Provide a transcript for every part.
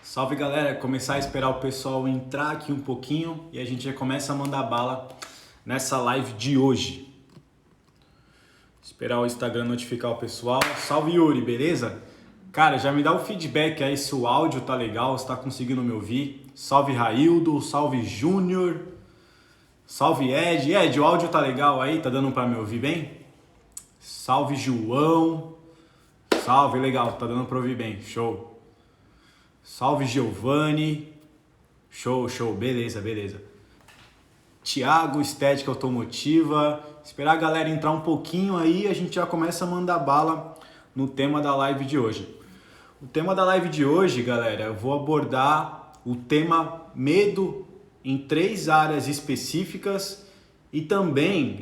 Salve galera, começar a esperar o pessoal entrar aqui um pouquinho e a gente já começa a mandar bala nessa live de hoje. Esperar o Instagram notificar o pessoal. Salve Yuri, beleza? Cara, já me dá o feedback aí se o áudio tá legal, se tá conseguindo me ouvir. Salve Raildo, salve Júnior, salve Ed. Ed, o áudio tá legal aí? Tá dando pra me ouvir bem? Salve João, salve, legal, tá dando pra ouvir bem, show. Salve Giovanni, show, beleza. Thiago, Estética Automotiva. Esperar a galera entrar um pouquinho aí, a gente já começa a mandar bala no tema da live de hoje. O tema da live de hoje, galera, eu vou abordar o tema medo em 3 áreas específicas e também,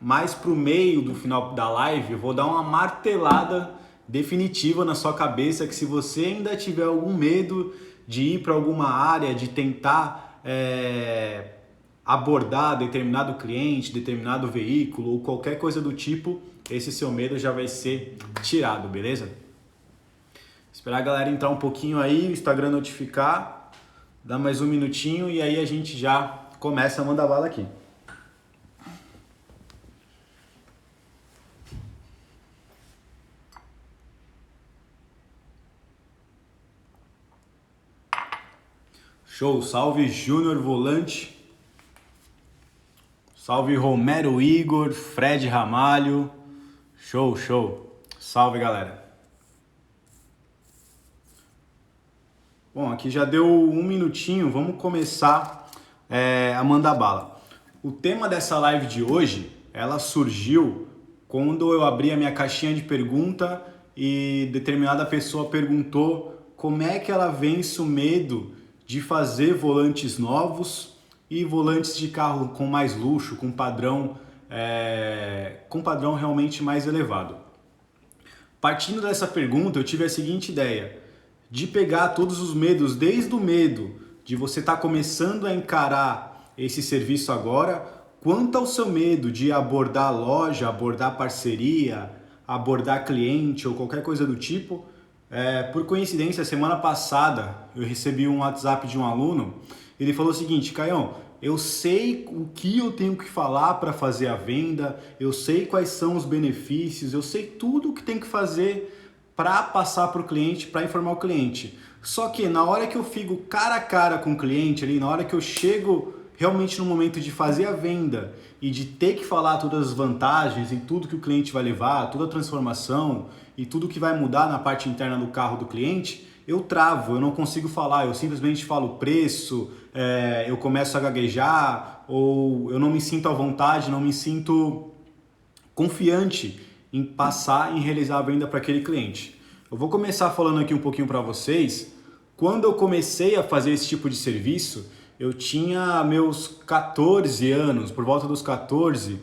mais pro meio do final da live, eu vou dar uma martelada definitiva na sua cabeça que se você ainda tiver algum medo de ir para alguma área, de tentar abordar determinado cliente, determinado veículo ou qualquer coisa do tipo, esse seu medo já vai ser tirado, beleza? Esperar a galera entrar um pouquinho aí, o Instagram notificar, dá mais um minutinho e aí a gente já começa a mandar bala aqui. Show, salve Júnior Volante, salve Romero Igor, Fred Ramalho, show, salve galera. Bom, aqui já deu um minutinho, vamos começar a mandar bala. O tema dessa live de hoje, ela surgiu quando eu abri a minha caixinha de pergunta e determinada pessoa perguntou como é que ela vence o medo de fazer volantes novos e volantes de carro com mais luxo, com padrão realmente mais elevado. Partindo dessa pergunta, eu tive a seguinte ideia, de pegar todos os medos, desde o medo de você estar começando a encarar esse serviço agora, quanto ao seu medo de abordar a loja, abordar parceria, abordar cliente ou qualquer coisa do tipo. Por coincidência, semana passada eu recebi um WhatsApp de um aluno, ele falou o seguinte: Caião, eu sei o que eu tenho que falar para fazer a venda, eu sei quais são os benefícios, eu sei tudo o que tem que fazer para passar para o cliente, para informar o cliente. Só que na hora que eu fico cara a cara com o cliente, ali, na hora que eu chego realmente no momento de fazer a venda e de ter que falar todas as vantagens e tudo que o cliente vai levar, toda a transformação e tudo que vai mudar na parte interna do carro do cliente, eu travo, eu não consigo falar, eu simplesmente falo preço, eu começo a gaguejar ou eu não me sinto à vontade, não me sinto confiante em passar, em realizar a venda para aquele cliente. Eu vou começar falando aqui um pouquinho para vocês. Quando eu comecei a fazer esse tipo de serviço, eu tinha meus 14 anos, por volta dos 14,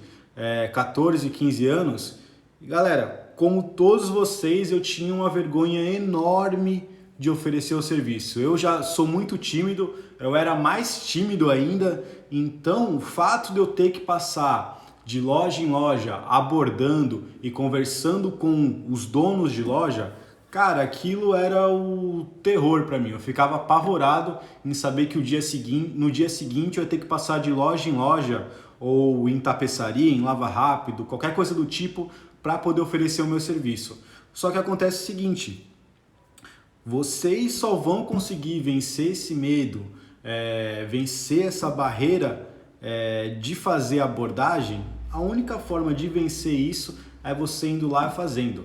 15 anos. E galera, como todos vocês, eu tinha uma vergonha enorme de oferecer o serviço. Eu já sou muito tímido, eu era mais tímido ainda, então o fato de eu ter que passar de loja em loja, abordando e conversando com os donos de loja, cara, aquilo era o terror para mim. Eu ficava apavorado em saber que no dia seguinte eu ia ter que passar de loja em loja ou em tapeçaria, em lava rápido, qualquer coisa do tipo para poder oferecer o meu serviço. Só que acontece o seguinte, vocês só vão conseguir vencer esse medo, vencer essa barreira de fazer a abordagem. A única forma de vencer isso é você indo lá e fazendo.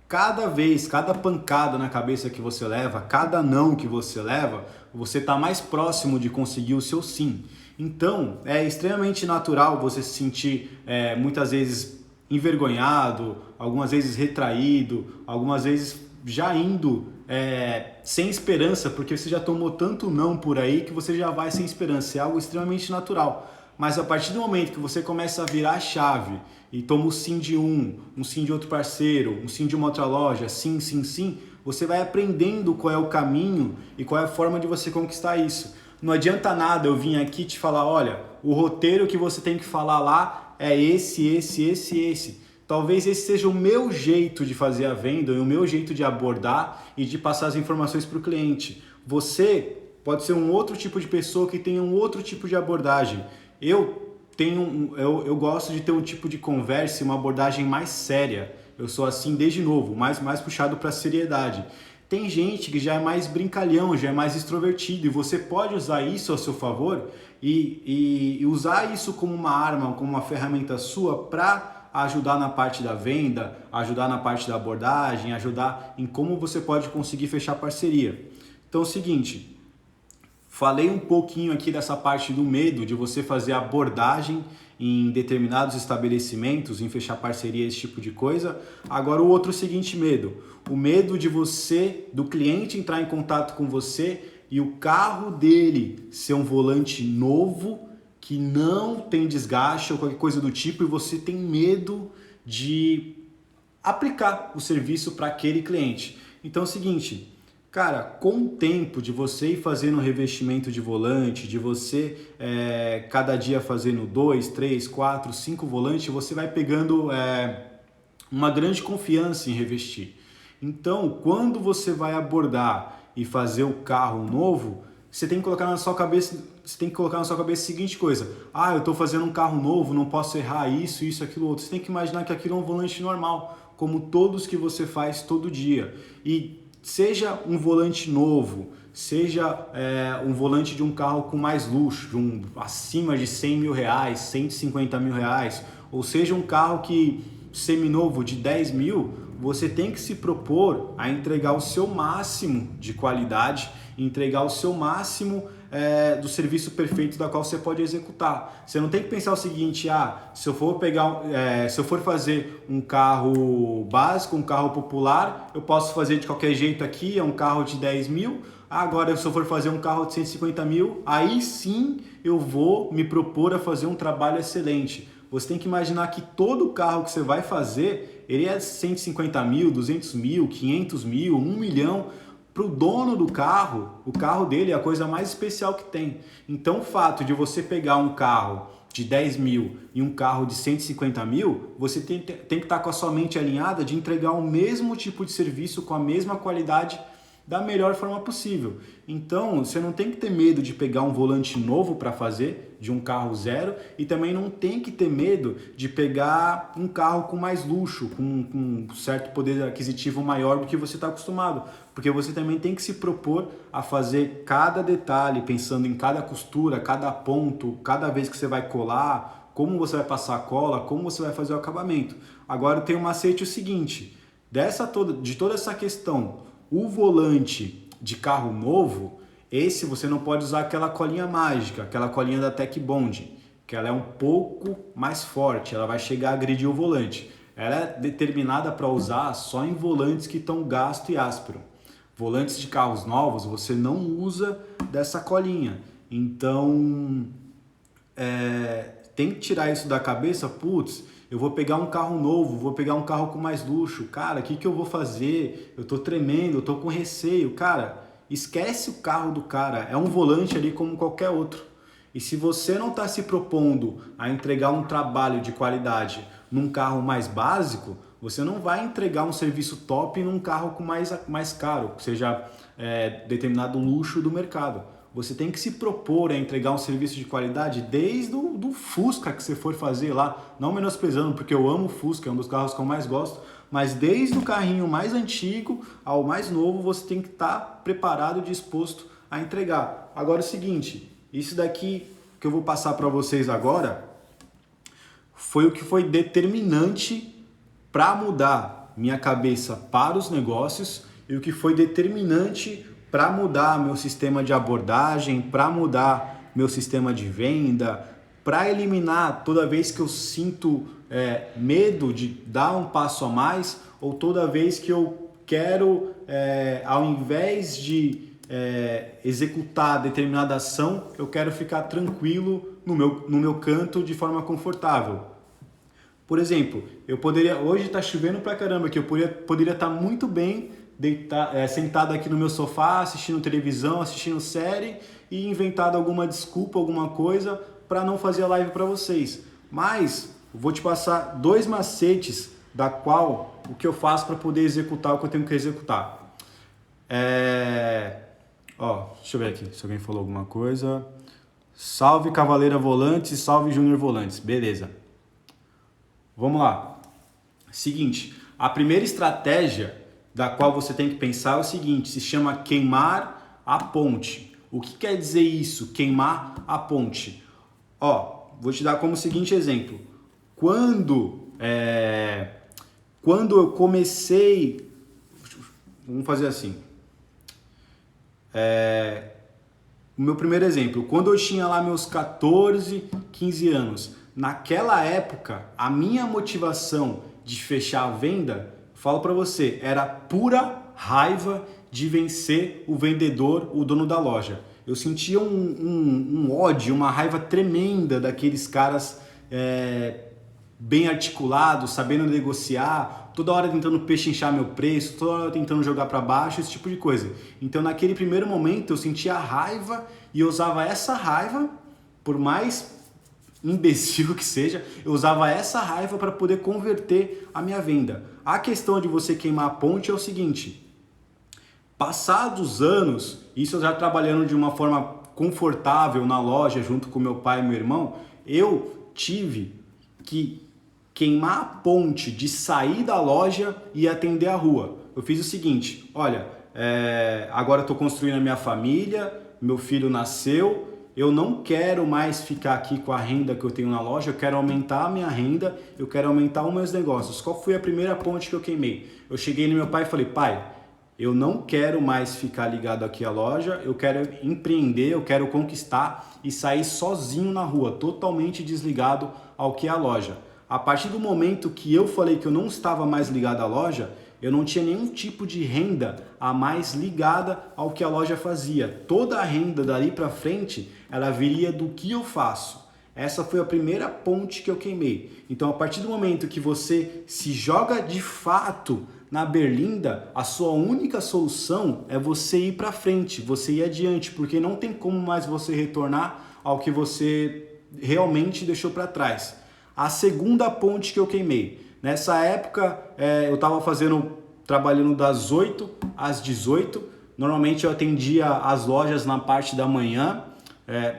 Cada vez, cada pancada na cabeça que você leva, cada não que você leva, você está mais próximo de conseguir o seu sim. Então, é extremamente natural você se sentir muitas vezes envergonhado, algumas vezes retraído, algumas vezes já indo sem esperança, porque você já tomou tanto não por aí que você já vai sem esperança. É algo extremamente natural. Mas a partir do momento que você começa a virar a chave e toma o sim de um sim de outro parceiro, um sim de uma outra loja, sim, você vai aprendendo qual é o caminho e qual é a forma de você conquistar isso. Não adianta nada eu vir aqui te falar, olha, o roteiro que você tem que falar lá é esse. talvez esse seja o meu jeito de fazer a venda, o meu jeito de abordar e de passar as informações para o cliente. Você pode ser um outro tipo de pessoa que tenha um outro tipo de abordagem. Eu gosto de ter um tipo de conversa e uma abordagem mais séria. Eu sou assim desde novo, mais puxado para a seriedade. Tem gente que já é mais brincalhão, já é mais extrovertido, e você pode usar isso ao seu favor e usar isso como uma arma, como uma ferramenta sua para ajudar na parte da venda, ajudar na parte da abordagem, ajudar em como você pode conseguir fechar parceria. Então é o seguinte, falei um pouquinho aqui dessa parte do medo de você fazer abordagem em determinados estabelecimentos, em fechar parceria, esse tipo de coisa. Agora o outro seguinte medo, o medo de você, do cliente entrar em contato com você e o carro dele ser um volante novo, que não tem desgaste ou qualquer coisa do tipo, e você tem medo de aplicar o serviço para aquele cliente. Então é o seguinte, cara, com o tempo de você ir fazendo revestimento de volante, de você cada dia fazendo 2, 3, 4, 5 volantes, você vai pegando uma grande confiança em revestir. Então, quando você vai abordar e fazer o carro novo, você tem que colocar na sua cabeça, a seguinte coisa: ah, eu estou fazendo um carro novo, não posso errar isso, aquilo, outro. Você tem que imaginar que aquilo é um volante normal, como todos que você faz todo dia. E seja um volante novo, seja um volante de um carro com mais luxo, acima de 100 mil reais, 150 mil reais, ou seja um carro que seminovo de 10 mil, você tem que se propor a entregar o seu máximo de qualidade, entregar o seu máximo do serviço perfeito da qual você pode executar. Você não tem que pensar o seguinte: se eu for fazer um carro básico, um carro popular, eu posso fazer de qualquer jeito aqui, é um carro de 10 mil, agora se eu for fazer um carro de 150 mil, aí sim eu vou me propor a fazer um trabalho excelente. Você tem que imaginar que todo carro que você vai fazer, ele é 150 mil, 200 mil, 500 mil, 1 milhão. Para o dono do carro, o carro dele é a coisa mais especial que tem. Então o fato de você pegar um carro de 10 mil e um carro de 150 mil, você tem que estar com a sua mente alinhada de entregar o mesmo tipo de serviço com a mesma qualidade da melhor forma possível. Então, você não tem que ter medo de pegar um volante novo para fazer, de um carro zero, e também não tem que ter medo de pegar um carro com mais luxo, com um certo poder aquisitivo maior do que você está acostumado, porque você também tem que se propor a fazer cada detalhe, pensando em cada costura, cada ponto, cada vez que você vai colar, como você vai passar a cola, como você vai fazer o acabamento. Agora tem um macete o seguinte, de toda essa questão, o volante de carro novo, esse você não pode usar aquela colinha mágica, aquela colinha da Tech Bond, que ela é um pouco mais forte, ela vai chegar a agredir o volante. Ela é determinada para usar só em volantes que estão gasto e áspero. Volantes de carros novos você não usa dessa colinha. Então, tem que tirar isso da cabeça. Putz, eu vou pegar um carro novo, vou pegar um carro com mais luxo. Cara, o que eu vou fazer? Eu tô tremendo, eu tô com receio. Cara, esquece o carro do cara. É um volante ali como qualquer outro. E se você não está se propondo a entregar um trabalho de qualidade num carro mais básico, você não vai entregar um serviço top num carro com mais caro, seja determinado luxo do mercado. Você tem que se propor a entregar um serviço de qualidade desde do Fusca que você for fazer lá, não menosprezando, porque eu amo o Fusca, é um dos carros que eu mais gosto, mas desde o carrinho mais antigo ao mais novo, você tem que estar preparado e disposto a entregar. Agora é o seguinte, isso daqui que eu vou passar para vocês agora foi o que foi determinante para mudar minha cabeça para os negócios e o que foi determinante para mudar meu sistema de abordagem, para mudar meu sistema de venda, para eliminar toda vez que eu sinto medo de dar um passo a mais ou toda vez que eu quero, ao invés de executar determinada ação, eu quero ficar tranquilo no meu canto de forma confortável. Por exemplo, hoje está chovendo pra caramba, que eu poderia estar muito bem sentado aqui no meu sofá, assistindo televisão, assistindo série e inventado alguma desculpa, alguma coisa para não fazer a live para vocês. Mas vou te passar 2 macetes da qual o que eu faço para poder executar o que eu tenho que executar. Deixa eu ver aqui se alguém falou alguma coisa. Salve Cavaleira Volantes, salve Júnior Volantes. Beleza. Vamos lá. Seguinte, a primeira estratégia da qual você tem que pensar é o seguinte, se chama queimar a ponte. O que quer dizer isso, queimar a ponte? Vou te dar como seguinte exemplo. Quando eu comecei... Vamos fazer assim. O meu primeiro exemplo, quando eu tinha lá meus 14, 15 anos, naquela época, a minha motivação de fechar a venda, falo para você, era pura raiva de vencer o vendedor, o dono da loja. Eu sentia um ódio, uma raiva tremenda daqueles caras bem articulados, sabendo negociar, toda hora tentando pechinchar meu preço, toda hora tentando jogar para baixo, esse tipo de coisa. Então naquele primeiro momento eu sentia raiva e eu usava essa raiva, por mais imbecil que seja, eu usava essa raiva para poder converter a minha venda. A questão de você queimar a ponte é o seguinte, passados anos, isso eu já trabalhando de uma forma confortável na loja junto com meu pai e meu irmão, eu tive que queimar a ponte de sair da loja e atender a rua. Eu fiz o seguinte, olha, agora eu estou construindo a minha família, meu filho nasceu, eu não quero mais ficar aqui com a renda que eu tenho na loja, eu quero aumentar a minha renda, eu quero aumentar os meus negócios. Qual foi a primeira ponte que eu queimei? Eu cheguei no meu pai e falei, pai, eu não quero mais ficar ligado aqui à loja, eu quero empreender, eu quero conquistar e sair sozinho na rua, totalmente desligado ao que é a loja. A partir do momento que eu falei que eu não estava mais ligado à loja, eu não tinha nenhum tipo de renda a mais ligada ao que a loja fazia. Toda a renda dali para frente, ela viria do que eu faço. Essa foi a primeira ponte que eu queimei. Então, a partir do momento que você se joga de fato na berlinda, a sua única solução é você ir para frente, você ir adiante, porque não tem como mais você retornar ao que você realmente deixou para trás. A segunda ponte que eu queimei. Nessa época, eu estava trabalhando das 8 às 18. Normalmente eu atendia as lojas na parte da manhã.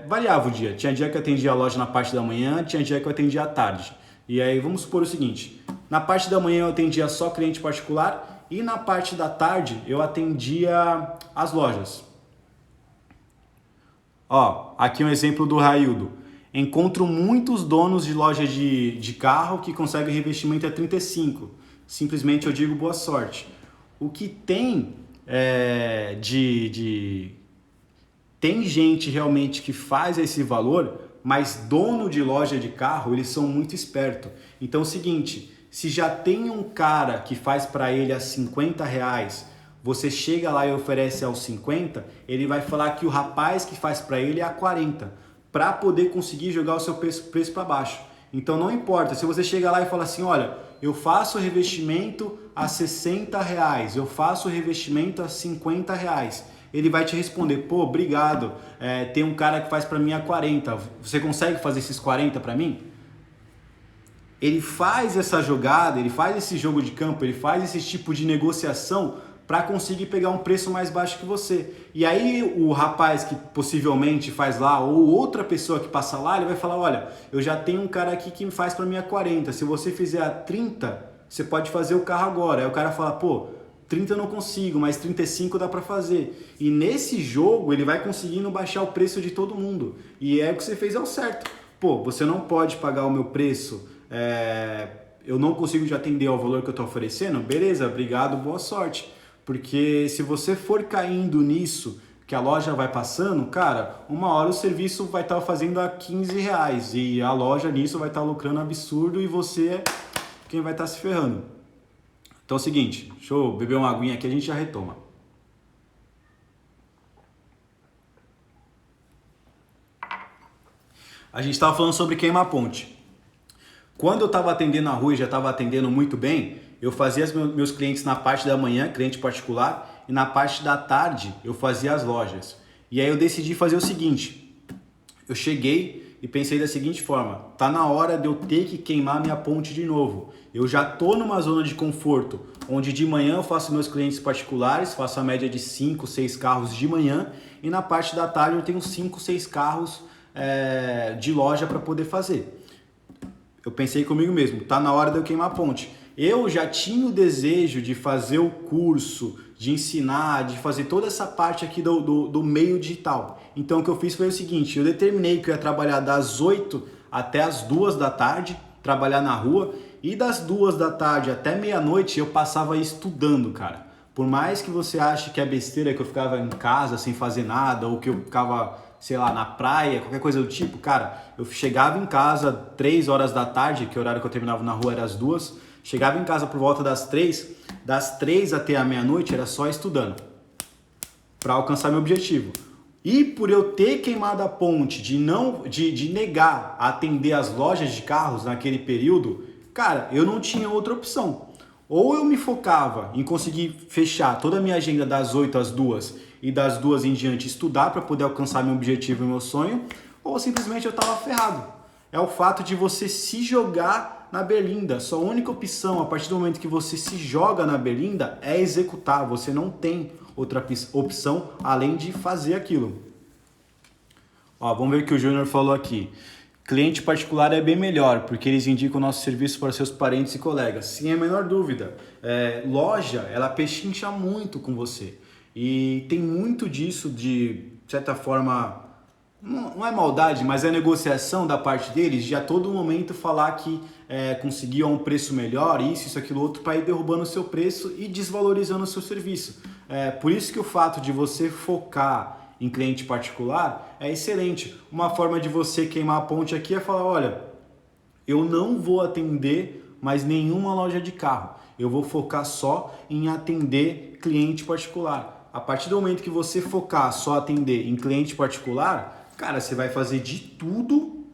Variava o dia. Tinha dia que eu atendia a loja na parte da manhã, tinha dia que eu atendia à tarde. E aí vamos supor o seguinte. Na parte da manhã eu atendia só cliente particular e na parte da tarde eu atendia as lojas. Aqui um exemplo do Raildo. Encontro muitos donos de loja de carro que conseguem revestimento a 35. Simplesmente eu digo boa sorte. O que tem tem gente realmente que faz esse valor, mas dono de loja de carro, eles são muito espertos. Então é o seguinte, se já tem um cara que faz para ele a R$50, você chega lá e oferece aos 50, ele vai falar que o rapaz que faz para ele é a 40. Para poder conseguir jogar o seu preço para baixo. Então não importa, se você chegar lá e falar assim, olha, eu faço revestimento a R$60, eu faço revestimento a R$50, ele vai te responder, pô, obrigado, tem um cara que faz para mim a 40, você consegue fazer esses 40 para mim? Ele faz essa jogada, ele faz esse jogo de campo, ele faz esse tipo de negociação para conseguir pegar um preço mais baixo que você. E aí o rapaz que possivelmente faz lá, ou outra pessoa que passa lá, ele vai falar, olha, eu já tenho um cara aqui que me faz para mim a 40, se você fizer a 30, você pode fazer o carro agora. Aí o cara fala, pô, 30 eu não consigo, mas 35 dá para fazer. E nesse jogo ele vai conseguindo baixar o preço de todo mundo. E o que você fez é o certo. Pô, você não pode pagar o meu preço, eu não consigo te atender ao valor que eu estou oferecendo, beleza, obrigado, boa sorte. Porque se você for caindo nisso, que a loja vai passando, cara, uma hora o serviço vai estar fazendo a R$15 e a loja nisso vai estar lucrando absurdo e você é quem vai estar se ferrando. Então é o seguinte, deixa eu beber uma aguinha aqui e a gente já retoma. A gente estava falando sobre queimar ponte. Quando eu estava atendendo na rua e já estava atendendo muito bem, eu fazia meus clientes na parte da manhã, cliente particular, e na parte da tarde eu fazia as lojas. E aí eu decidi fazer o seguinte, eu cheguei e pensei da seguinte forma: tá na hora de eu ter que queimar minha ponte de novo. Eu já tô numa zona de conforto, onde de manhã eu faço meus clientes particulares, faço a média de 5, 6 carros de manhã, e na parte da tarde eu tenho 5, 6 carros de loja para poder fazer. Eu pensei comigo mesmo, tá na hora de eu queimar a ponte. Eu já tinha o desejo de fazer o curso, de ensinar, de fazer toda essa parte aqui do meio digital. Então o que eu fiz foi o seguinte: eu determinei que eu ia trabalhar das 8 até as 2 da tarde, trabalhar na rua, e das 2 da tarde até meia-noite eu passava estudando, cara. Por mais que você ache que é besteira, que eu ficava em casa sem fazer nada, ou que eu ficava, sei lá, na praia, qualquer coisa do tipo, cara, eu chegava em casa 3 horas da tarde, que o horário que eu terminava na rua era as 2, chegava em casa por volta das 3 até a meia-noite era só estudando, para alcançar meu objetivo. E por eu ter queimado a ponte de negar atender as lojas de carros naquele período, cara, eu não tinha outra opção. Ou eu me focava em conseguir fechar toda a minha agenda das 8 às 2 e das 2 em diante estudar para poder alcançar meu objetivo e meu sonho, ou simplesmente eu estava ferrado. É o fato de você se jogar na berlinda. Sua única opção, a partir do momento que você se joga na berlinda, é executar. Você não tem outra opção além de fazer aquilo. Ó, vamos ver o que o Júnior falou aqui. Cliente particular é bem melhor, porque eles indicam o nosso serviço para seus parentes e colegas. Sim, a menor dúvida. Loja, ela pechincha muito com você. E tem muito disso de certa forma, não é maldade, mas é negociação da parte deles de a todo momento falar que conseguiu um preço melhor, isso, aquilo, outro, para ir derrubando o seu preço e desvalorizando o seu serviço. Por isso que o fato de você focar em cliente particular é excelente. Uma forma de você queimar a ponte aqui é falar: olha, eu não vou atender mais nenhuma loja de carro, eu vou focar só em atender cliente particular. A partir do momento que você focar só atender em cliente particular, cara, você vai fazer de tudo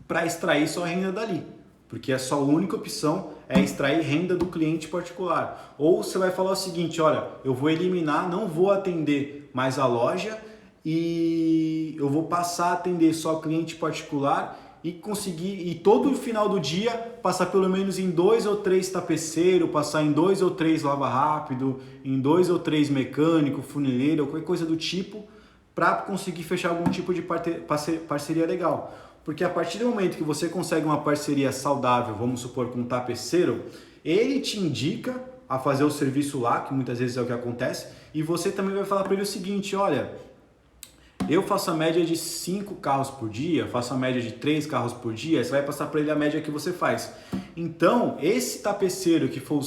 para extrair sua renda dali, porque a sua única opção é extrair renda do cliente particular. Ou você vai falar o seguinte: olha, eu vou eliminar, não vou atender mais a loja e eu vou passar a atender só cliente particular e conseguir, e todo final do dia, passar pelo menos em 2 ou 3 tapeceiros, passar em 2 ou 3 lava rápido, em 2 ou 3 mecânico, funileiro, qualquer coisa do tipo, para conseguir fechar algum tipo de parceria legal. Porque a partir do momento que você consegue uma parceria saudável, vamos supor, com um tapeceiro, ele te indica a fazer o serviço lá, que muitas vezes é o que acontece, e você também vai falar para ele o seguinte: olha, eu faço a média de 5 carros por dia, faço a média de 3 carros por dia, você vai passar para ele a média que você faz. Então, esse tapeceiro que for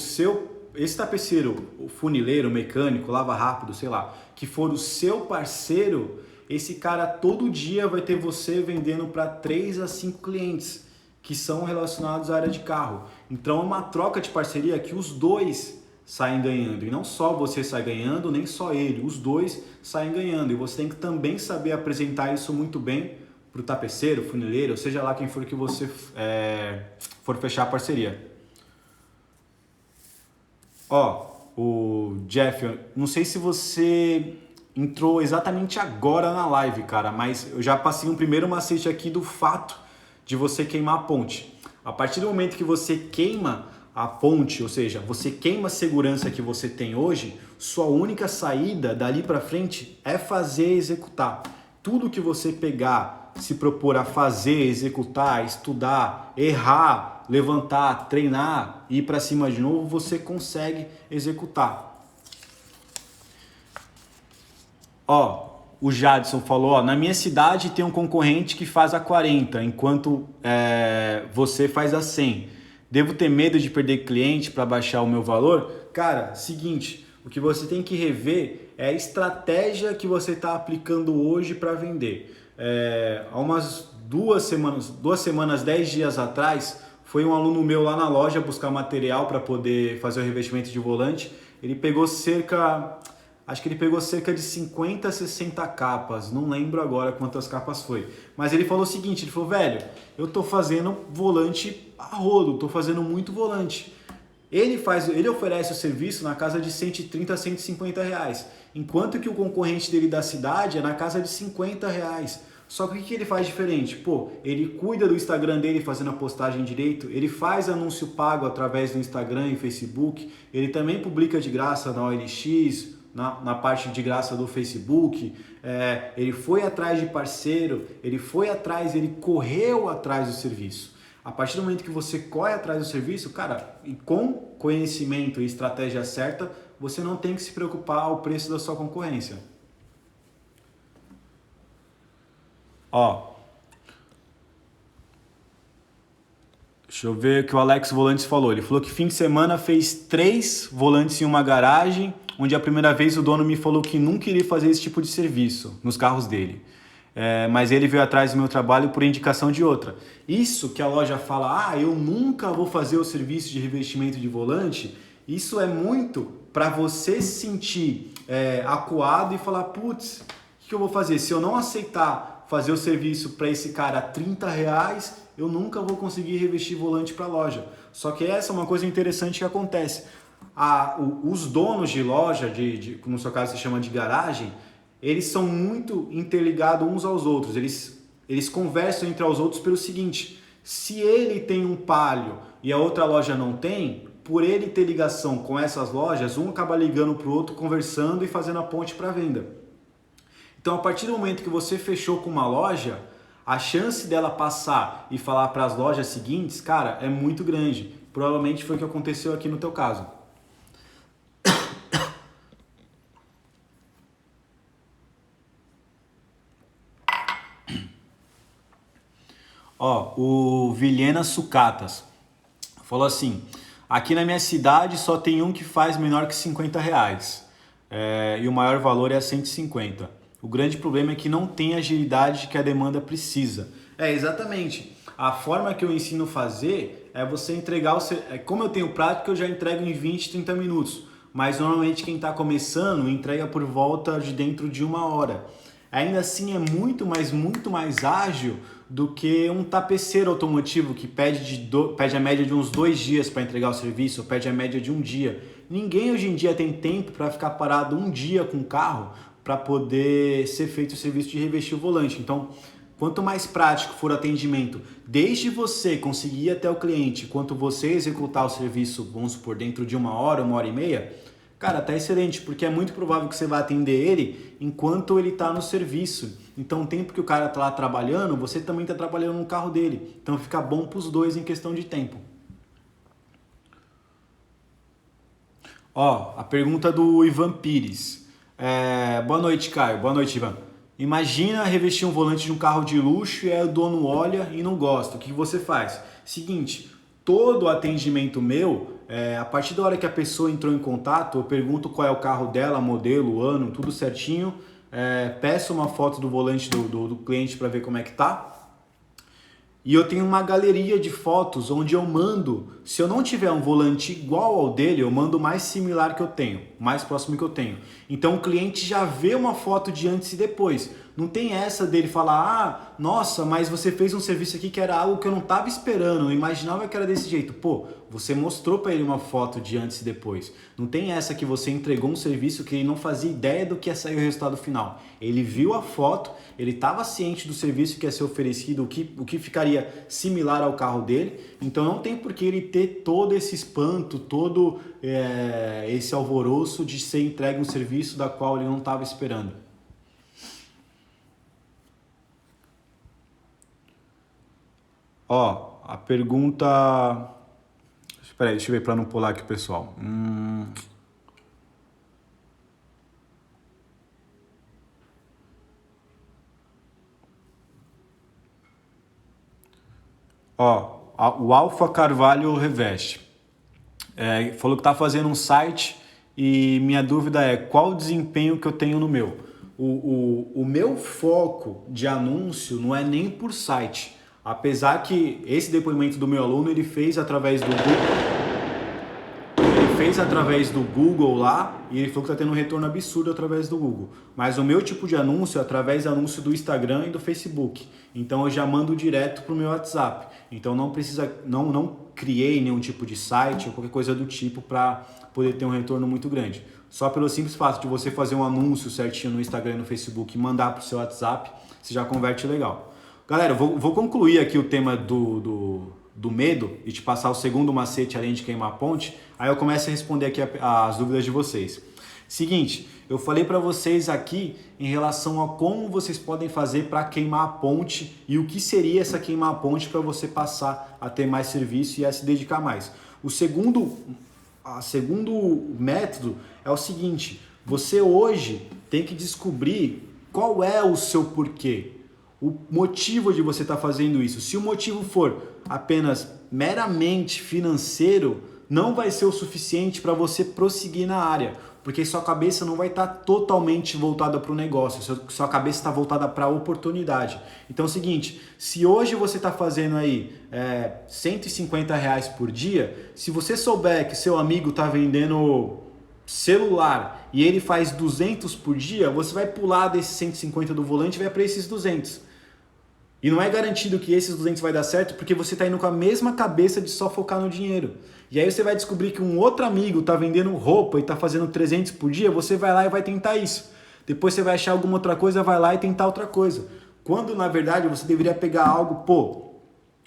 esse tapeceiro, o funileiro, o mecânico, lava rápido, sei lá, que for o seu parceiro, esse cara todo dia vai ter você vendendo para 3 a 5 clientes que são relacionados à área de carro. Então é uma troca de parceria que os dois saem ganhando. E não só você sai ganhando, nem só ele, os dois saem ganhando. E você tem que também saber apresentar isso muito bem para o tapeceiro, funileiro, ou seja lá quem for que você for fechar a parceria. Ó, o Jeff, não sei se você entrou exatamente agora na live, cara, mas eu já passei um primeiro macete aqui do fato de você queimar a ponte. A partir do momento que você queima a ponte, ou seja, você queima a segurança que você tem hoje, sua única saída dali para frente é fazer, executar. Tudo que você pegar, se propor a fazer, executar, estudar, errar, levantar, treinar, ir para cima de novo, você consegue executar. Ó, o Jadson falou: ó, na minha cidade tem um concorrente que faz a 40, enquanto você faz a 100. Devo ter medo de perder cliente para baixar o meu valor? Cara, seguinte, o que você tem que rever é a estratégia que você está aplicando hoje para vender. Há umas 2 semanas, 10 dias atrás, foi um aluno meu lá na loja buscar material para poder fazer o revestimento de volante. Ele pegou acho que ele pegou cerca de 50, 60 capas, não lembro agora quantas capas foi. Mas ele falou o seguinte, ele falou: velho, eu tô fazendo volante a rodo, tô fazendo muito volante. Ele oferece o serviço na casa de 130 a 150 reais, enquanto que o concorrente dele da cidade é na casa de 50 reais. Só que o que ele faz diferente? Pô, ele cuida do Instagram dele fazendo a postagem direito, ele faz anúncio pago através do Instagram e Facebook, ele também publica de graça na OLX, na parte de graça do Facebook, ele foi atrás de parceiro, ele correu atrás do serviço. A partir do momento que você corre atrás do serviço, cara, e com conhecimento e estratégia certa, você não tem que se preocupar com o preço da sua concorrência. Ó, deixa eu ver o que o Alex Volantes falou. Ele falou que fim de semana fez 3 volantes em uma garagem, onde a primeira vez o dono me falou que nunca iria fazer esse tipo de serviço nos carros dele. Mas ele veio atrás do meu trabalho por indicação de outra. Isso que a loja fala, eu nunca vou fazer o serviço de revestimento de volante, isso é muito para você se sentir acuado e falar, putz, o que eu vou fazer? Se eu não aceitar fazer o serviço para esse cara a R$30, eu nunca vou conseguir revestir volante para a loja. Só que essa é uma coisa interessante que acontece. Os donos de loja, no seu caso se chama de garagem, eles são muito interligados uns aos outros. Eles conversam entre os outros pelo seguinte: se ele tem um Palio e a outra loja não tem, por ele ter ligação com essas lojas, um acaba ligando para o outro, conversando e fazendo a ponte para venda. Então, a partir do momento que você fechou com uma loja, a chance dela passar e falar para as lojas seguintes, cara, é muito grande. Provavelmente foi o que aconteceu aqui no teu caso. Ó, o Vilhena Sucatas falou assim: aqui na minha cidade só tem um que faz menor que R$50, e o maior valor é a 150. O grande problema é que não tem agilidade que a demanda precisa. Exatamente. A forma que eu ensino a fazer é você entregar como eu tenho prática, eu já entrego em 20, 30 minutos. Mas normalmente quem está começando entrega por volta de dentro de 1 hora. Ainda assim é muito mais ágil do que um tapeceiro automotivo que pede a média de uns 2 dias para entregar o serviço, ou pede a média de 1 dia. Ninguém hoje em dia tem tempo para ficar parado 1 dia com o carro para poder ser feito o serviço de revestir o volante. Então, quanto mais prático for o atendimento, desde você conseguir ir até o cliente, quanto você executar o serviço, vamos supor, dentro de 1 hora, 1 hora e meia, cara, tá excelente, porque é muito provável que você vai atender ele enquanto ele tá no serviço. Então, o tempo que o cara tá lá trabalhando, você também tá trabalhando no carro dele. Então, fica bom pros dois em questão de tempo. Ó, a pergunta do Ivan Pires. Boa noite, Caio. Boa noite, Ivan. Imagina revestir um volante de um carro de luxo e aí o dono olha e não gosta. O que você faz? Seguinte, todo atendimento meu, a partir da hora que a pessoa entrou em contato, eu pergunto qual é o carro dela, modelo, ano, tudo certinho. Peço uma foto do volante do cliente para ver como é que tá. E eu tenho uma galeria de fotos onde eu mando, se eu não tiver um volante igual ao dele, eu mando o mais similar que eu tenho, mais próximo que eu tenho. Então o cliente já vê uma foto de antes e depois. Não tem essa dele falar, nossa, mas você fez um serviço aqui que era algo que eu não estava esperando, eu imaginava que era desse jeito. Pô, você mostrou para ele uma foto de antes e depois. Não tem essa que você entregou um serviço que ele não fazia ideia do que ia sair o resultado final. Ele viu a foto, ele estava ciente do serviço que ia ser oferecido, o que ficaria similar ao carro dele. Então não tem por que ele ter todo esse espanto, todo esse alvoroço de ser entregue um serviço da qual ele não estava esperando. Ó, a pergunta... Espera aí, deixa eu ver para não pular aqui o pessoal. Ó, o Alfa Carvalho Reveste falou que está fazendo um site e minha dúvida é qual o desempenho que eu tenho no meu. O meu foco de anúncio não é nem por site. Apesar que esse depoimento do meu aluno ele fez através do Google. Ele fez através do Google lá e ele falou que está tendo um retorno absurdo através do Google. Mas o meu tipo de anúncio é através do anúncio do Instagram e do Facebook. Então eu já mando direto para o meu WhatsApp. Então não precisa, não criei nenhum tipo de site ou qualquer coisa do tipo para poder ter um retorno muito grande. Só pelo simples fato de você fazer um anúncio certinho no Instagram e no Facebook e mandar para o seu WhatsApp, você já converte legal. Galera, vou concluir aqui o tema do medo e te passar o segundo macete além de queimar a ponte, aí eu começo a responder aqui as dúvidas de vocês. Seguinte, eu falei para vocês aqui em relação a como vocês podem fazer para queimar a ponte e o que seria essa queimar a ponte para você passar a ter mais serviço e a se dedicar mais. O segundo método é o seguinte, você hoje tem que descobrir qual é o seu porquê. O motivo de você estar fazendo isso. Se o motivo for apenas meramente financeiro, não vai ser o suficiente para você prosseguir na área, porque sua cabeça não vai estar totalmente voltada para o negócio, sua cabeça está voltada para a oportunidade. Então é o seguinte, se hoje você está fazendo aí R$150 por dia, se você souber que seu amigo está vendendo celular e ele faz 200 por dia, você vai pular desses 150 do volante e vai para esses 200. E não é garantido que esses 200 vai dar certo porque você está indo com a mesma cabeça de só focar no dinheiro. E aí você vai descobrir que um outro amigo está vendendo roupa e está fazendo 300 por dia, você vai lá e vai tentar isso. Depois você vai achar alguma outra coisa, vai lá e tentar outra coisa. Quando na verdade você deveria pegar algo,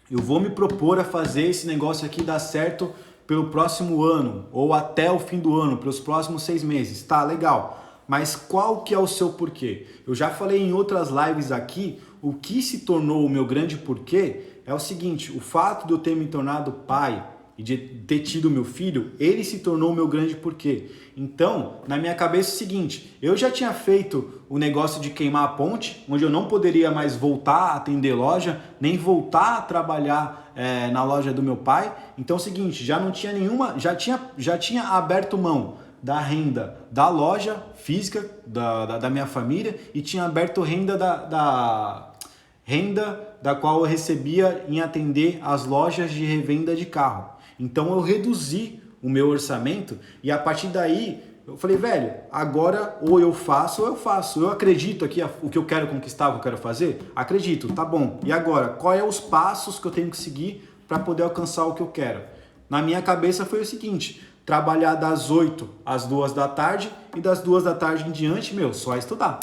eu vou me propor a fazer esse negócio aqui dar certo pelo próximo ano ou até o fim do ano, pelos próximos 6 meses. Tá, legal. Mas qual que é o seu porquê? Eu já falei em outras lives aqui, o que se tornou o meu grande porquê é o seguinte, o fato de eu ter me tornado pai e de ter tido meu filho, ele se tornou o meu grande porquê. Então, na minha cabeça é o seguinte, eu já tinha feito o negócio de queimar a ponte, onde eu não poderia mais voltar a atender loja, nem voltar a trabalhar na loja do meu pai. Então é o seguinte, já não tinha nenhuma, já tinha aberto mão da renda da loja física da minha família e tinha aberto renda da qual eu recebia em atender as lojas de revenda de carro. Então eu reduzi o meu orçamento e a partir daí eu falei, velho, agora ou eu faço ou eu faço. Eu acredito aqui o que eu quero conquistar, o que eu quero fazer? Acredito, tá bom. E agora, quais são os passos que eu tenho que seguir para poder alcançar o que eu quero? Na minha cabeça foi o seguinte, trabalhar das 8 às 2 da tarde e das 2 da tarde em diante, só estudar.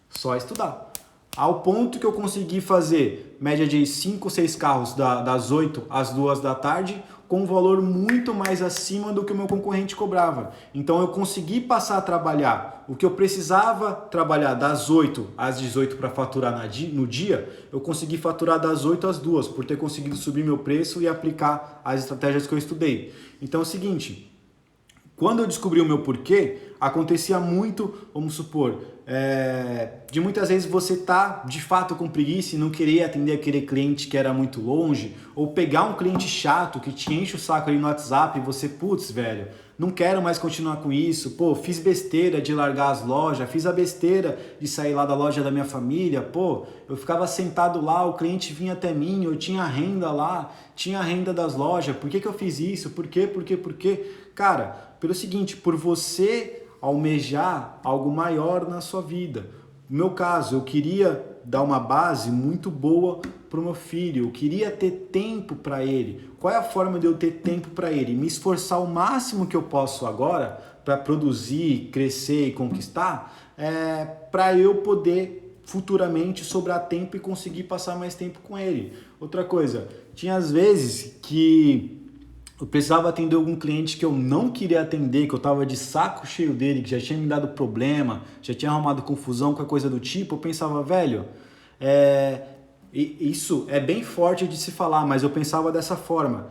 Só estudar. Ao ponto que eu consegui fazer média de 5 ou 6 carros das 8 às 2 da tarde com um valor muito mais acima do que o meu concorrente cobrava. Então eu consegui passar a trabalhar o que eu precisava trabalhar das 8 às 18 para faturar no dia, eu consegui faturar das 8 às 2 por ter conseguido subir meu preço e aplicar as estratégias que eu estudei. Então é o seguinte, quando eu descobri o meu porquê, acontecia muito, vamos supor, de muitas vezes você tá de fato com preguiça e não querer atender aquele cliente que era muito longe, ou pegar um cliente chato que te enche o saco ali no WhatsApp e você, putz, velho, não quero mais continuar com isso, fiz besteira de largar as lojas, fiz a besteira de sair lá da loja da minha família, eu ficava sentado lá, o cliente vinha até mim, eu tinha renda lá, tinha renda das lojas, por que eu fiz isso? Por quê? Cara, pelo seguinte, por você almejar algo maior na sua vida. No meu caso, eu queria dar uma base muito boa para o meu filho, eu queria ter tempo para ele. Qual é a forma de eu ter tempo para ele? Me esforçar o máximo que eu posso agora para produzir, crescer e conquistar, para eu poder futuramente sobrar tempo e conseguir passar mais tempo com ele. Outra coisa, tinha às vezes que eu precisava atender algum cliente que eu não queria atender, que eu estava de saco cheio dele, que já tinha me dado problema, já tinha arrumado confusão com a coisa do tipo, eu pensava, velho, isso é bem forte de se falar, mas eu pensava dessa forma.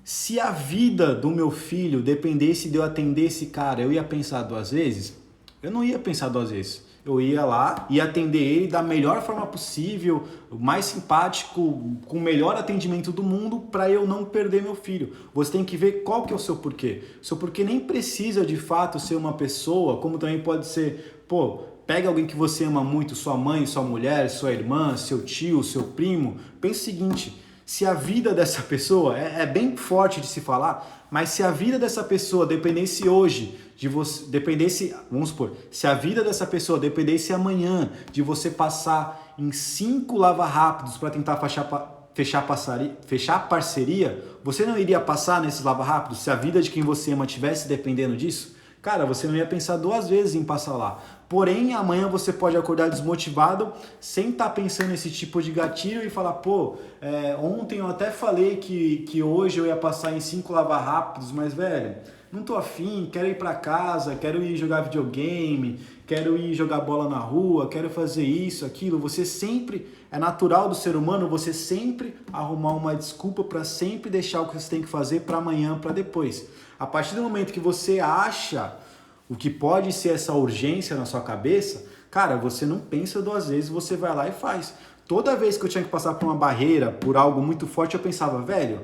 Se a vida do meu filho dependesse de eu atender esse cara, eu ia pensar 2 vezes? Eu não ia pensar 2 vezes. Eu ia lá e atender ele da melhor forma possível, o mais simpático, com o melhor atendimento do mundo para eu não perder meu filho. Você tem que ver qual que é o seu porquê. O seu porquê nem precisa de fato ser uma pessoa, como também pode ser, pega alguém que você ama muito, sua mãe, sua mulher, sua irmã, seu tio, seu primo. Pensa o seguinte, Se a vida dessa pessoa, é bem forte de se falar, mas se a vida dessa pessoa dependesse hoje de você, dependesse, vamos supor, se a vida dessa pessoa dependesse amanhã de você passar em 5 lava-rápidos para tentar fechar parceria, você não iria passar nesses lava-rápidos se a vida de quem você ama estivesse dependendo disso? Cara, você não ia pensar 2 vezes em passar lá. Porém, amanhã você pode acordar desmotivado, sem estar pensando nesse tipo de gatilho e falar, pô, ontem eu até falei que hoje eu ia passar em 5 lava-rápidos, mas, velho, não tô afim, quero ir para casa, quero ir jogar videogame, quero ir jogar bola na rua, quero fazer isso, aquilo. Você sempre, é natural do ser humano, você sempre arrumar uma desculpa para sempre deixar o que você tem que fazer para amanhã, para depois. A partir do momento que você acha o que pode ser essa urgência na sua cabeça, cara, você não pensa 2 vezes, você vai lá e faz. Toda vez que eu tinha que passar por uma barreira, por algo muito forte, eu pensava, velho,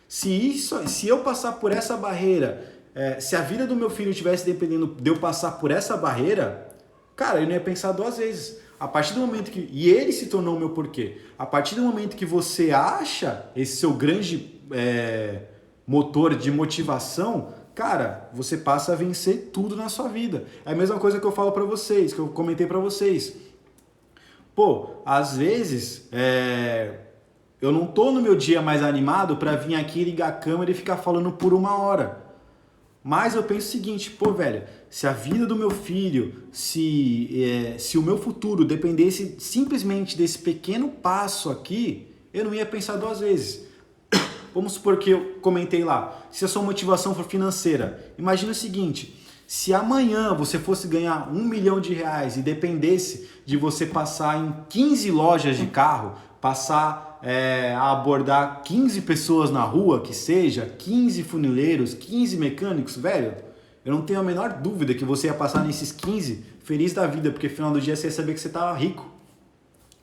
se eu passar por essa barreira, se a vida do meu filho estivesse dependendo de eu passar por essa barreira, cara, eu não ia pensar 2 vezes. A partir do momento que... E ele se tornou o meu porquê. A partir do momento que você acha esse seu grande motor de motivação, cara, você passa a vencer tudo na sua vida. É a mesma coisa que eu falo pra vocês, que eu comentei pra vocês. Pô, às vezes, eu não tô no meu dia mais animado pra vir aqui ligar a câmera e ficar falando por 1 hora. Mas eu penso o seguinte, pô, velho, se a vida do meu filho, se o meu futuro dependesse simplesmente desse pequeno passo aqui, eu não ia pensar 2 vezes. Vamos supor que eu comentei lá, se a sua motivação for financeira, imagina o seguinte, se amanhã você fosse ganhar R$1 milhão e dependesse de você passar em 15 lojas de carro, passar a abordar 15 pessoas na rua, que seja, 15 funileiros, 15 mecânicos, velho, eu não tenho a menor dúvida que você ia passar nesses 15 feliz da vida, porque no final do dia você ia saber que você estava rico.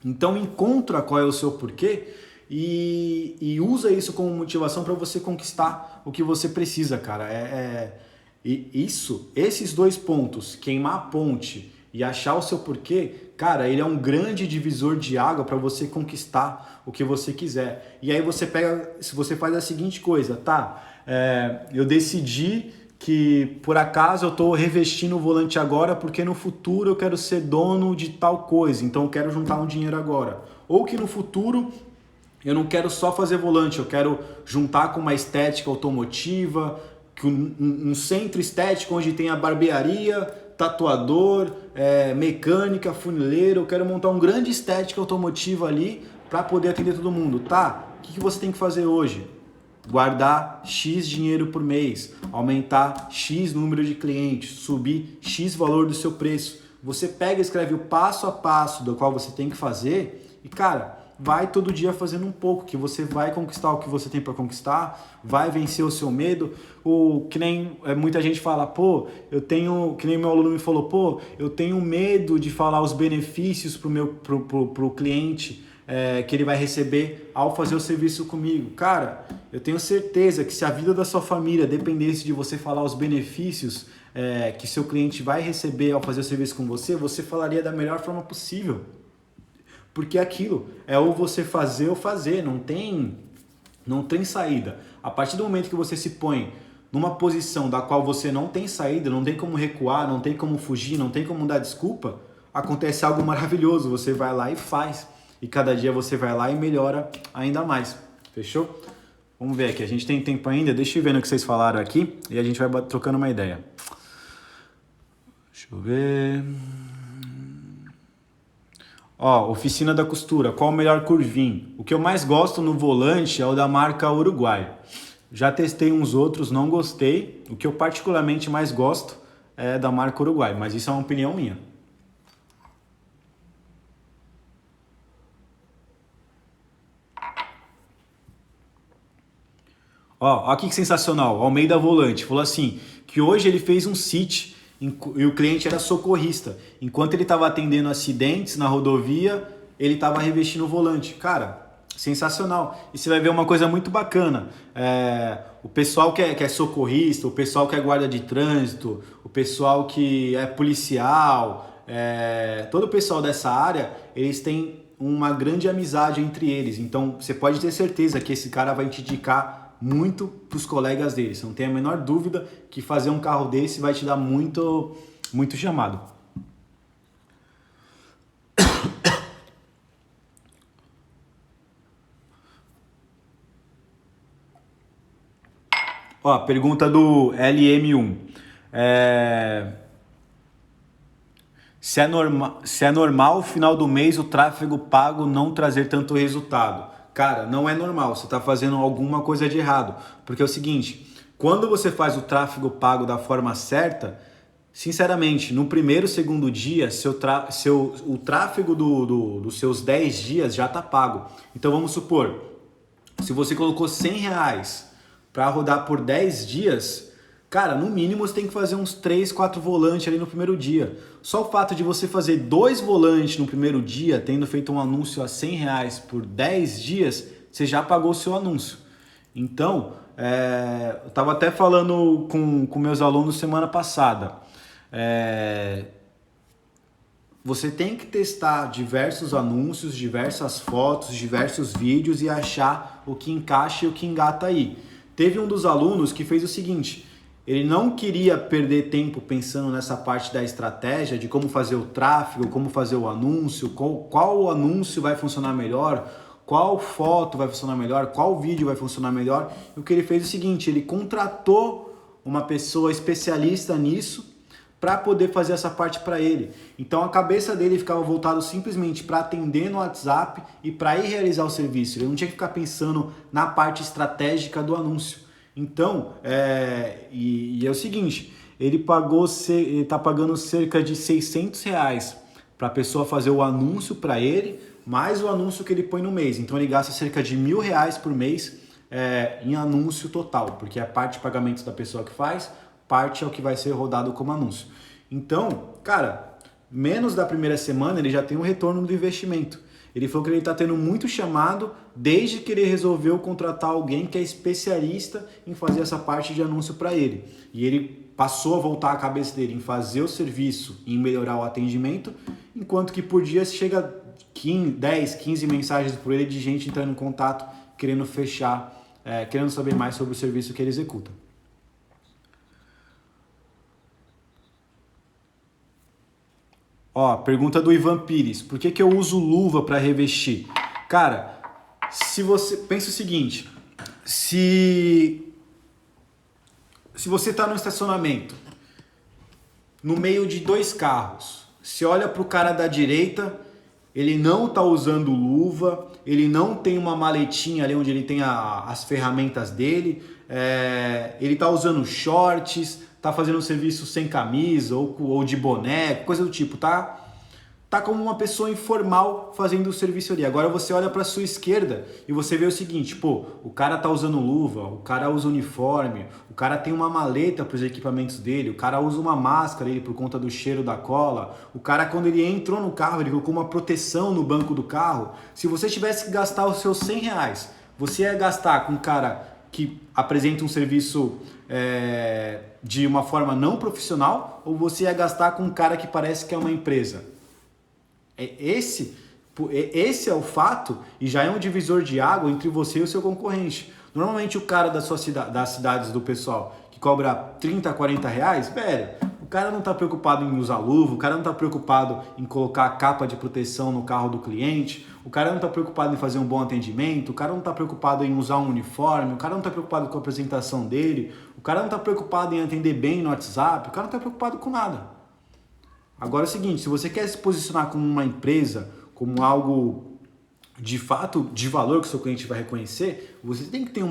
Então encontra qual é o seu porquê e usa isso como motivação para você conquistar o que você precisa, cara. Esses 2 pontos, queimar a ponte e achar o seu porquê, cara, ele é um grande divisor de água para você conquistar o que você quiser. E aí você pega, se você faz a seguinte coisa, tá? Eu decidi que por acaso eu estou revestindo o volante agora porque no futuro eu quero ser dono de tal coisa, então eu quero juntar um dinheiro agora. Ou que no futuro eu não quero só fazer volante, eu quero juntar com uma estética automotiva, um centro estético onde tem a barbearia, tatuador, mecânica, funileiro. Eu quero montar um grande estética automotiva ali para poder atender todo mundo. Tá, o que você tem que fazer hoje? Guardar X dinheiro por mês, aumentar X número de clientes, subir X valor do seu preço. Você pega e escreve o passo a passo do qual você tem que fazer e, cara, vai todo dia fazendo um pouco, que você vai conquistar o que você tem para conquistar, vai vencer o seu medo. Que nem muita gente fala, pô, que nem meu aluno me falou, pô, eu tenho medo de falar os benefícios pro cliente que ele vai receber ao fazer o serviço comigo. Cara, eu tenho certeza que se a vida da sua família dependesse de você falar os benefícios que seu cliente vai receber ao fazer o serviço com você, você falaria da melhor forma possível. Porque aquilo é ou você fazer ou fazer, não tem saída. A partir do momento que você se põe numa posição da qual você não tem saída, não tem como recuar, não tem como fugir, não tem como dar desculpa, acontece algo maravilhoso, você vai lá e faz. E cada dia você vai lá e melhora ainda mais. Fechou? Vamos ver aqui, a gente tem tempo ainda, deixa eu ver no que vocês falaram aqui e a gente vai trocando uma ideia. Deixa eu ver... Oficina da costura, qual o melhor curvinho? O que eu mais gosto no volante é o da marca Uruguai. Já testei uns outros, não gostei. O que eu particularmente mais gosto é da marca Uruguai, mas isso é uma opinião minha. Olha que sensacional, Almeida Volante falou assim, que hoje ele fez um sit e o cliente era socorrista. Enquanto ele estava atendendo acidentes na rodovia, ele estava revestindo o volante. Cara, sensacional. E você vai ver uma coisa muito bacana. O pessoal que é socorrista, o pessoal que é guarda de trânsito, o pessoal que é policial, todo o pessoal dessa área, eles têm uma grande amizade entre eles. Então você pode ter certeza que esse cara vai te indicar muito para os colegas dele. Você não tem a menor dúvida que fazer um carro desse vai te dar muito, muito chamado. Ó, pergunta do LM1. Se é normal, final do mês, o tráfego pago não trazer tanto resultado? Cara, não é normal. Você está fazendo alguma coisa de errado. Porque é o seguinte, quando você faz o tráfego pago da forma certa, sinceramente, no primeiro, segundo dia, o tráfego dos seus 10 dias já está pago. Então vamos supor, se você colocou R$ 100 para rodar por 10 dias, cara, no mínimo você tem que fazer uns 3, 4 volantes ali no primeiro dia. Só o fato de você fazer 2 volantes no primeiro dia, tendo feito um anúncio a R$ 100 por 10 dias, você já pagou o seu anúncio. Então, eu estava até falando com meus alunos semana passada. Você tem que testar diversos anúncios, diversas fotos, diversos vídeos e achar o que encaixa e o que engata aí. Teve um dos alunos que fez o seguinte, ele não queria perder tempo pensando nessa parte da estratégia, de como fazer o tráfego, como fazer o anúncio, qual anúncio vai funcionar melhor, qual foto vai funcionar melhor, qual vídeo vai funcionar melhor. E o que ele fez é o seguinte, ele contratou uma pessoa especialista nisso para poder fazer essa parte para ele. Então a cabeça dele ficava voltada simplesmente para atender no WhatsApp e para ir realizar o serviço. Ele não tinha que ficar pensando na parte estratégica do anúncio. Então, é o seguinte, ele está pagando cerca de R$ 600 para a pessoa fazer o anúncio para ele, mais o anúncio que ele põe no mês. Então ele gasta cerca de R$ 1.000 por mês em anúncio total, porque é a parte de pagamentos da pessoa que faz, parte é o que vai ser rodado como anúncio. Então, cara, menos da primeira semana ele já tem um retorno do investimento. Ele falou que ele está tendo muito chamado desde que ele resolveu contratar alguém que é especialista em fazer essa parte de anúncio para ele. E ele passou a voltar a cabeça dele em fazer o serviço, em melhorar o atendimento, enquanto que por dia chega 10, 15 mensagens por ele de gente entrando em contato, querendo fechar, querendo saber mais sobre o serviço que ele executa. Ó, pergunta do Ivan Pires. Por que eu uso luva para revestir? Cara, se você pensa o seguinte, se você está no estacionamento, no meio de 2 carros, se olha para o cara da direita, ele não está usando luva, ele não tem uma maletinha ali onde ele tem as ferramentas dele, ele está usando shorts, tá fazendo um serviço sem camisa ou de boné, coisa do tipo, tá como uma pessoa informal fazendo o serviço ali. Agora você olha para sua esquerda e você vê o seguinte, pô, o cara tá usando luva, o cara usa uniforme, o cara tem uma maleta para os equipamentos dele, o cara usa uma máscara ali por conta do cheiro da cola, o cara quando ele entrou no carro, ele colocou uma proteção no banco do carro. Se você tivesse que gastar os seus R$ 100, você ia gastar com um cara que apresenta um serviço de uma forma não profissional, ou você ia gastar com um cara que parece que é uma empresa? Esse é o fato e já é um divisor de água entre você e o seu concorrente. Normalmente o cara das cidades do pessoal que cobra 30, 40 reais, velho, o cara não está preocupado em usar luva, o cara não está preocupado em colocar a capa de proteção no carro do cliente, o cara não está preocupado em fazer um bom atendimento, o cara não está preocupado em usar um uniforme, o cara não está preocupado com a apresentação dele, o cara não está preocupado em atender bem no WhatsApp, o cara não está preocupado com nada. Agora é o seguinte, se você quer se posicionar como uma empresa, como algo de fato de valor que o seu cliente vai reconhecer, você tem que ter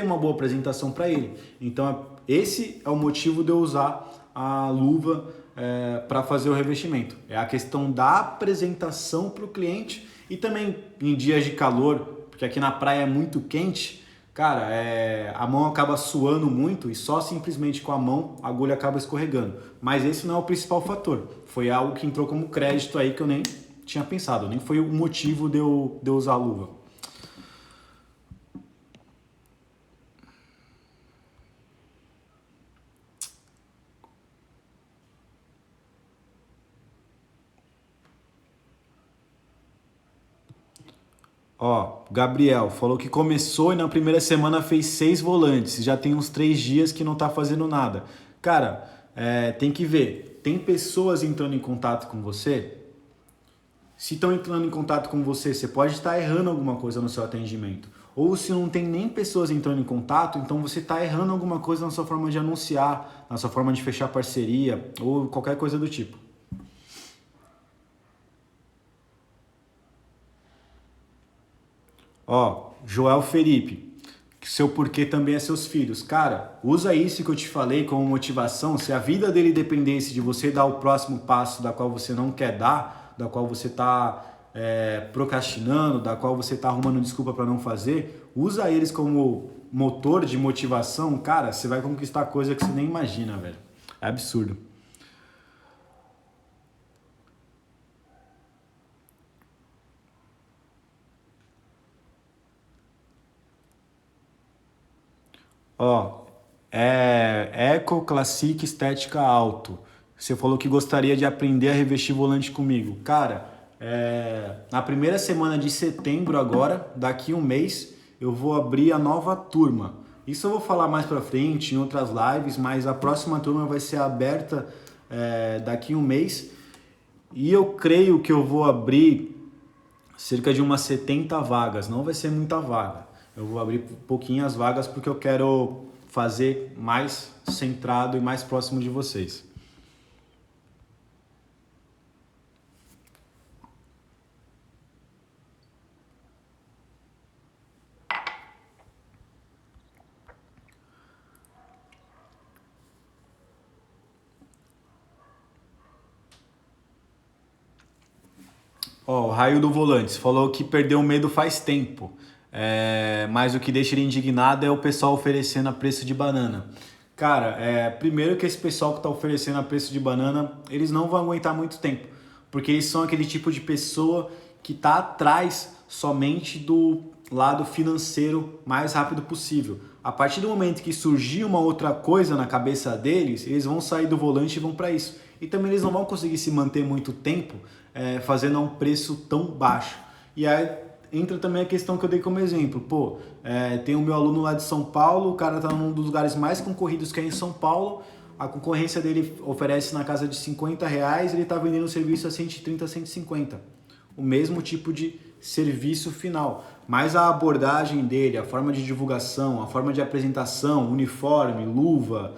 uma boa apresentação para ele. Então esse é o motivo de eu usar a luva para fazer o revestimento. É a questão da apresentação para o cliente e também em dias de calor, porque aqui na praia é muito quente, cara, a mão acaba suando muito e só simplesmente com a mão a agulha acaba escorregando. Mas esse não é o principal fator. Foi algo que entrou como crédito aí que eu nem tinha pensado, nem foi o motivo de eu usar a luva. Ó, Gabriel falou que começou e na primeira semana fez 6 volantes. Já tem uns 3 dias que não tá fazendo nada. Cara, tem que ver. Tem pessoas entrando em contato com você? Se estão entrando em contato com você, você pode estar errando alguma coisa no seu atendimento. Ou se não tem nem pessoas entrando em contato, então você está errando alguma coisa na sua forma de anunciar, na sua forma de fechar parceria, ou qualquer coisa do tipo. Ó, Joel Felipe, seu porquê também é seus filhos. Cara, usa isso que eu te falei como motivação. Se a vida dele dependesse de você dar o próximo passo da qual você não quer dar, da qual você está procrastinando, da qual você está arrumando desculpa para não fazer, usa eles como motor de motivação. Cara, você vai conquistar coisa que você nem imagina, velho. É absurdo. Ó, Eco Classic Estética Alto. Você falou que gostaria de aprender a revestir volante comigo. Cara, na primeira semana de setembro agora, daqui um mês, eu vou abrir a nova turma. Isso eu vou falar mais pra frente em outras lives, mas a próxima turma vai ser aberta daqui um mês. E eu creio que eu vou abrir cerca de umas 70 vagas. Não vai ser muita vaga. Eu vou abrir pouquinhas vagas porque eu quero fazer mais centrado e mais próximo de vocês. Ó, o Raio do Volantes falou que perdeu o medo faz tempo. Mas o que deixa ele indignado é o pessoal oferecendo a preço de banana. Cara, primeiro que esse pessoal que está oferecendo a preço de banana, eles não vão aguentar muito tempo. Porque eles são aquele tipo de pessoa que está atrás somente do lado financeiro mais rápido possível. A partir do momento que surgir uma outra coisa na cabeça deles, eles vão sair do volante e vão para isso. E também eles não vão conseguir se manter muito tempo fazendo a um preço tão baixo. E aí entra também a questão que eu dei como exemplo. Pô, tem o meu aluno lá de São Paulo, o cara tá num dos lugares mais concorridos que é em São Paulo, a concorrência dele oferece na casa de R$ 50, ele tá vendendo o serviço a 130, 150. O mesmo tipo de serviço final. Mas a abordagem dele, a forma de divulgação, a forma de apresentação, uniforme, luva,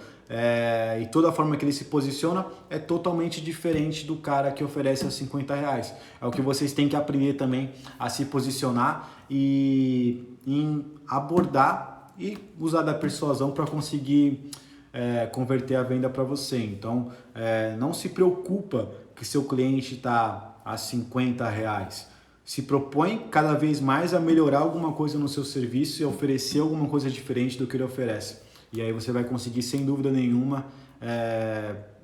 e toda a forma que ele se posiciona é totalmente diferente do cara que oferece a R$ 50. É o que vocês têm que aprender também a se posicionar e em abordar e usar da persuasão para conseguir converter a venda para você. Então, não se preocupa que seu cliente está a R$ 50. Se propõe cada vez mais a melhorar alguma coisa no seu serviço e oferecer alguma coisa diferente do que ele oferece. E aí você vai conseguir, sem dúvida nenhuma,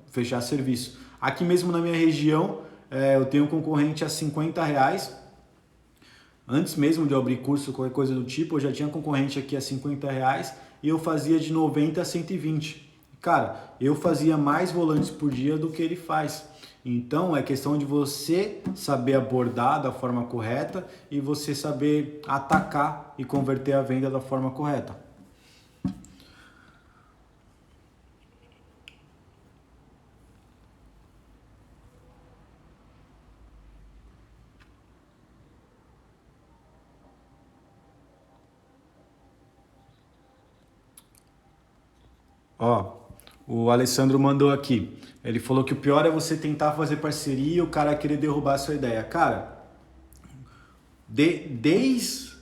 fechar serviço. Aqui mesmo na minha região, eu tenho um concorrente a R$ 50. Antes mesmo de eu abrir curso, qualquer coisa do tipo, eu já tinha concorrente aqui a R$ 50 e eu fazia de 90 a 120. Cara, eu fazia mais volantes por dia do que ele faz. Então é questão de você saber abordar da forma correta e você saber atacar e converter a venda da forma correta. Ó, o Alessandro mandou aqui. Ele falou que o pior é você tentar fazer parceria e o cara querer derrubar a sua ideia. Cara, desde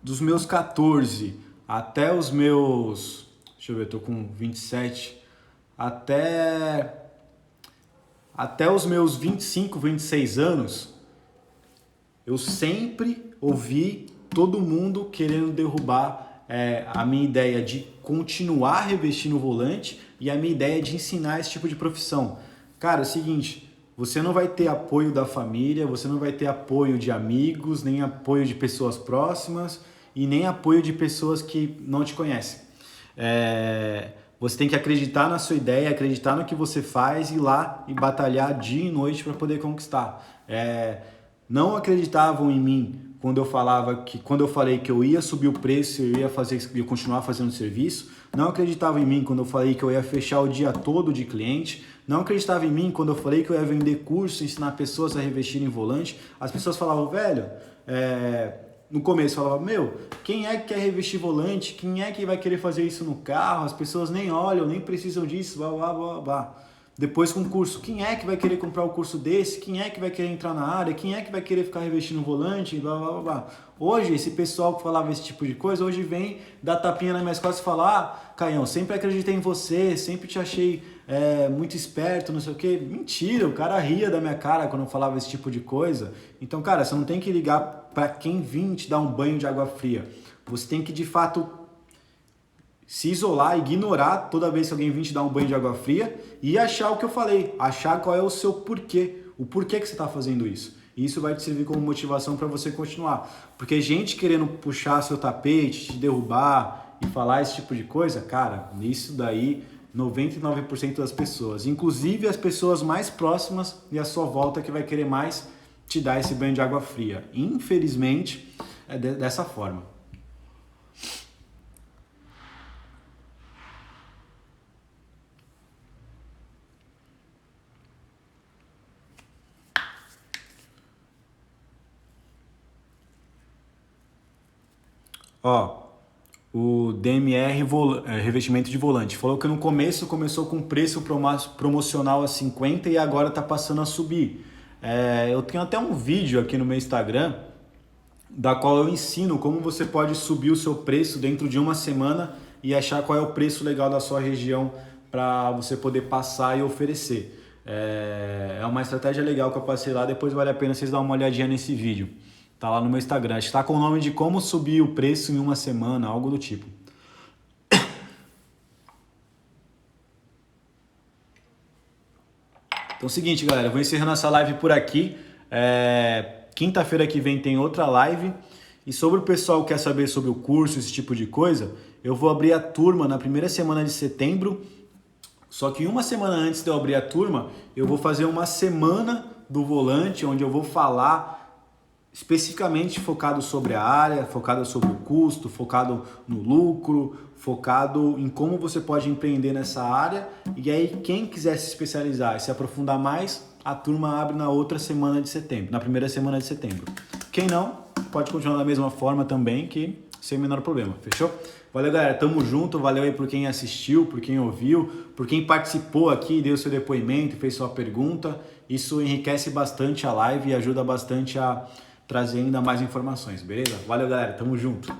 os meus 14 até os meus... Deixa eu ver, eu tô com 27. Até os meus 25, 26 anos, eu sempre ouvi todo mundo querendo derrubar a minha ideia de continuar revestindo o volante e a minha ideia de ensinar esse tipo de profissão. Cara, é o seguinte, você não vai ter apoio da família, você não vai ter apoio de amigos, nem apoio de pessoas próximas e nem apoio de pessoas que não te conhecem. Você tem que acreditar na sua ideia, acreditar no que você faz, ir lá e batalhar dia e noite para poder conquistar. não acreditavam em mim quando eu falei que eu ia subir o preço, eu ia continuar fazendo serviço, não acreditavam em mim quando eu falei que eu ia fechar o dia todo de cliente, não acreditavam em mim quando eu falei que eu ia vender curso, ensinar pessoas a revestirem volante. As pessoas falavam, velho, no começo falava, meu, quem é que quer revestir volante? Quem é que vai querer fazer isso no carro? As pessoas nem olham, nem precisam disso, blá, blá, blá, blá. Depois com o curso, quem é que vai querer comprar um curso desse? Quem é que vai querer entrar na área? Quem é que vai querer ficar revestindo volante? Blá, blá, blá, blá. Hoje, esse pessoal que falava esse tipo de coisa, hoje vem dar tapinha nas minhas costas e falar, Caião, sempre acreditei em você, sempre te achei muito esperto, não sei o quê. Mentira, o cara ria da minha cara quando eu falava esse tipo de coisa. Então, cara, você não tem que ligar para quem vir te dar um banho de água fria. Você tem que, de fato, se isolar, ignorar toda vez que alguém vir te dar um banho de água fria e achar o que eu falei, achar qual é o seu porquê, o porquê que você está fazendo isso. E isso vai te servir como motivação para você continuar. Porque gente querendo puxar seu tapete, te derrubar e falar esse tipo de coisa, cara, isso daí 99% das pessoas, inclusive as pessoas mais próximas e a sua volta que vai querer mais te dar esse banho de água fria. Infelizmente, é dessa forma. Ó, o DMR revestimento de volante falou que no começo começou com preço promocional a 50 e agora tá passando a subir. Eu tenho até um vídeo aqui no meu Instagram da qual eu ensino como você pode subir o seu preço dentro de uma semana e achar qual é o preço legal da sua região para você poder passar e oferecer. É uma estratégia legal que eu passei lá, depois vale a pena vocês darem uma olhadinha nesse vídeo. Tá lá no meu Instagram, está com o nome de como subir o preço em uma semana, algo do tipo. Então é o seguinte, galera, eu vou encerrando essa live por aqui. Quinta-feira que vem tem outra live. E sobre o pessoal que quer saber sobre o curso, esse tipo de coisa, eu vou abrir a turma na primeira semana de setembro. Só que uma semana antes de eu abrir a turma, eu vou fazer uma semana do volante, onde eu vou falar especificamente focado sobre a área, focado sobre o custo, focado no lucro, focado em como você pode empreender nessa área. E aí quem quiser se especializar e se aprofundar mais, a turma abre na outra semana de setembro, na primeira semana de setembro. Quem não, pode continuar da mesma forma também, que sem o menor problema, fechou? Valeu, galera, tamo junto, valeu aí por quem assistiu, por quem ouviu, por quem participou aqui, deu seu depoimento, fez sua pergunta. Isso enriquece bastante a live e ajuda bastante a trazer ainda mais informações, beleza? Valeu, galera, tamo junto.